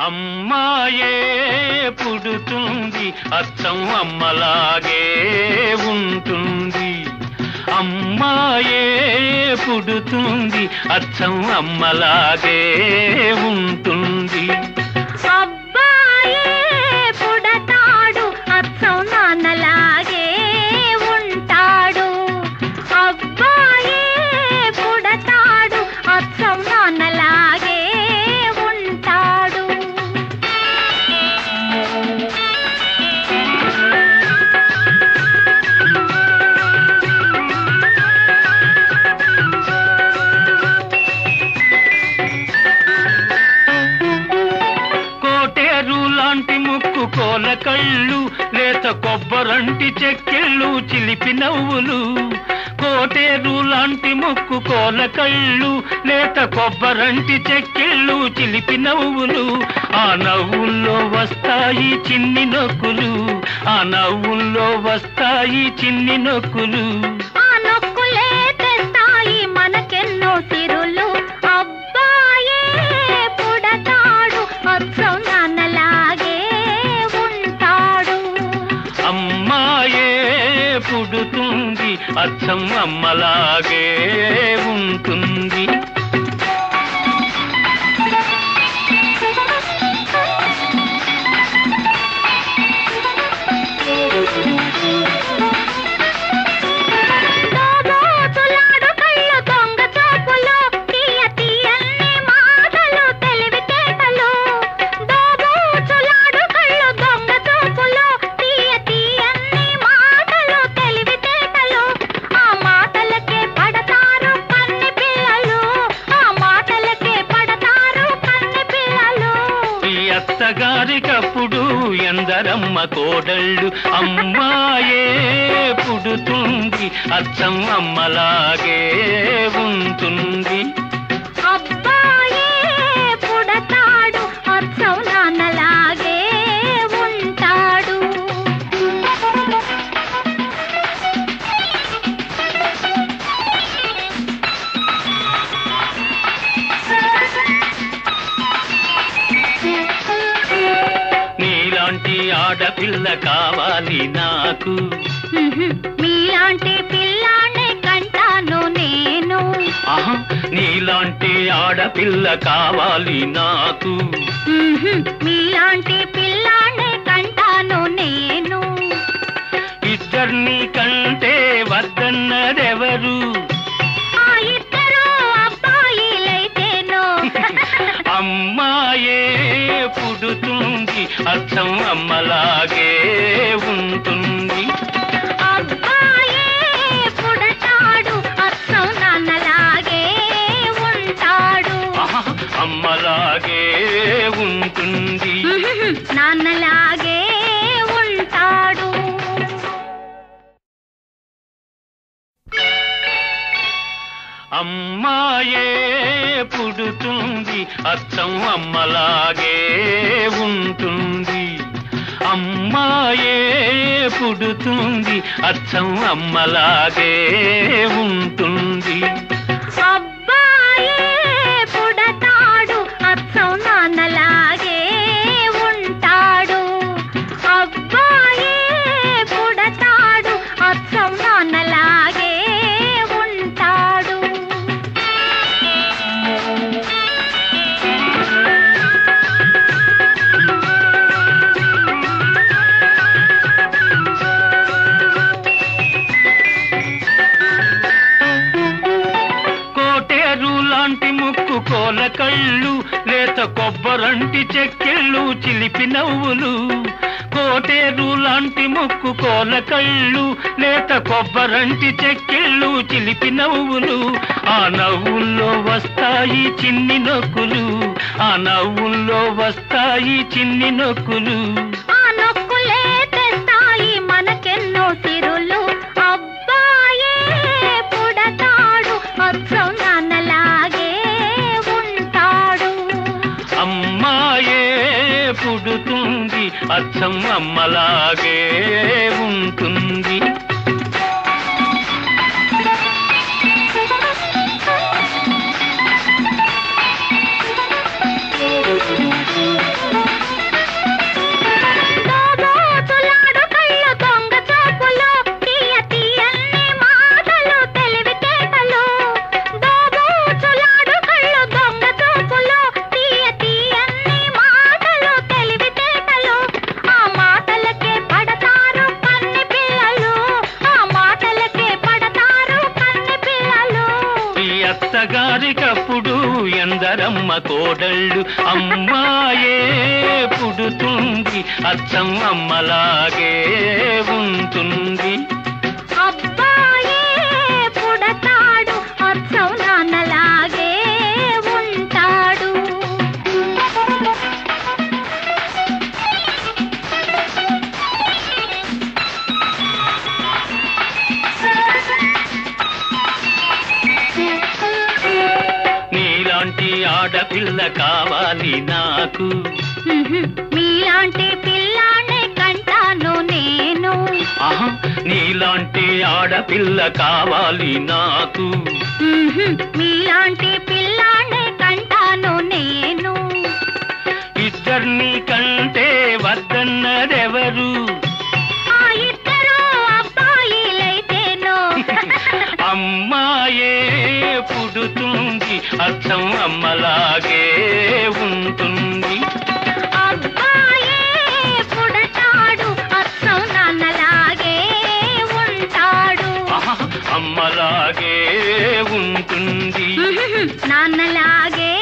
అమ్మాయే పుడుతుంది అచ్చం అమ్మలాగే ఉంటుంది. అమ్మాయే పుడుతుంది అచ్చం అమ్మలాగే ఉంటుంది. అబ్బాయే పుడతాడు అచ్చం నాన్నలాగే ఉంటాడు. అబ్బాయే పుడతాడు అచ్చం నాన్నలాగే ఉంటాడు. కోల కళ్ళు లేత కొబ్బరంటి చెక్కిళ్ళు చిలిపి నవ్వులు. కోటేరు లాంటి ముక్కు కోల కళ్ళు లేత కొబ్బరంటి చెక్కిళ్ళు చిలిపి నవ్వులు. ఆ నవ్వుల్లో వస్తాయి చిన్ని నొక్కులు. ఆ నవ్వుల్లో వస్తాయి చిన్ని నొక్కులు. ఆ నొక్కులే తెస్తాయి మనకెన్నో సిరులు. అబ్బాయే పుడతాడు అచ్చం నాన్నలాగే ఉంటాడు. అమ్మాయే పుడుతుంది అచ్చం అమ్మలాగే ఉంటుంది. అత్తగారికప్పుడు ఎందరమ్మ కోడళ్ళు. అమ్మాయే పుడుతుంది అచ్చం అమ్మలాగే ఉంటుంది. అబ్బాయే పుడతాడు అచ్చం నాన్నలాగే ఉంటాడు. ఆడపిల్ల కావాలి నాకు. మీలాంటి పిల్లానే కంటాను నేను. నీలాంటి ఆడపిల్ల కావాలి నాకు. మీలాంటి పిల్లానే కంటాను నేను. ఇద్దరిని కంటే వద్దన్నదెవరు? ఆ ఇద్దరు అబ్బాయిలైతేనో. అమ్మాయే పుడుతుంది అచ్చం అమ్మలాగే ఉంటుంది. అబ్బాయే పుడతాడు అచ్చం నాన్నలాగే ఉంటాడు. అమ్మలాగే ఉంటుంది. నాన్నలాగే ఉంటాడు. అమ్మాయే పుడుతుంది అచ్చం అమ్మలాగే ఉంటుంది. అమ్మాయే పుడుతుంది అచ్చం అమ్మలాగే ఉంటుంది. అబ్బాయే పుడతాడు అచ్చం నాన్నలాగే ఉంటాడు. అబ్బాయే పుడతాడు అచ్చం నాన్నలాగే ఉంటాడు. కోల కళ్ళు లేత కొబ్బరంటి చెక్కిళ్ళు చిలిపి నవ్వులు. కోటేరు లాంటి ముక్కు కోల కళ్ళు లేత కొబ్బరంటి చెక్కిళ్ళు చిలిపి నవ్వులు. ఆ నవ్వుల్లో వస్తాయి చిన్ని నొక్కులు. ఆ నవ్వుల్లో వస్తాయి చిన్ని నొక్కులు. ఆ నొక్కులే తెస్తాయి మనకెన్నో సిరులు. అబ్బాయే పుడతాడు అచ్చం నాన్నలాగే ఉంటాడు. అమ్మాయే పుడుతుంది అచ్చం అమ్మలాగే ఉంటుంది. పుట్టినప్పుడు ఎందరమ్మ కోడళ్ళు, అమ్మాయే పుడుతుంది అచ్చం అమ్మలాగే ఉంటుంది. అబ్బాయే పుడతాడు అచ్చం నాన్నలాగే ఉంటాడు. నీలాంటి ఆడపిల్ల కావాలి నాకు, మీలాంటి పిల్లాన్ని కంటాను నేను. ఆహా, నీలాంటి ఆడపిల్ల కావాలి నాకు, మీలాంటి పిల్లాన్ని కంటాను నేను. ఇద్దరిని కంటే వద్దన్నదెవరు, ఆ ఇద్దరు అబ్బాయిలైతేనో. అమ్మాయే పుడుతుంది అచ్చం అమ్మలాగే ఉంటుంది. అబ్బాయే పుడతాడు అచ్చం నాన్నలాగే ఉంటాడు. ఆహా, అమ్మలాగే ఉంటుంది. నాన్నలాగే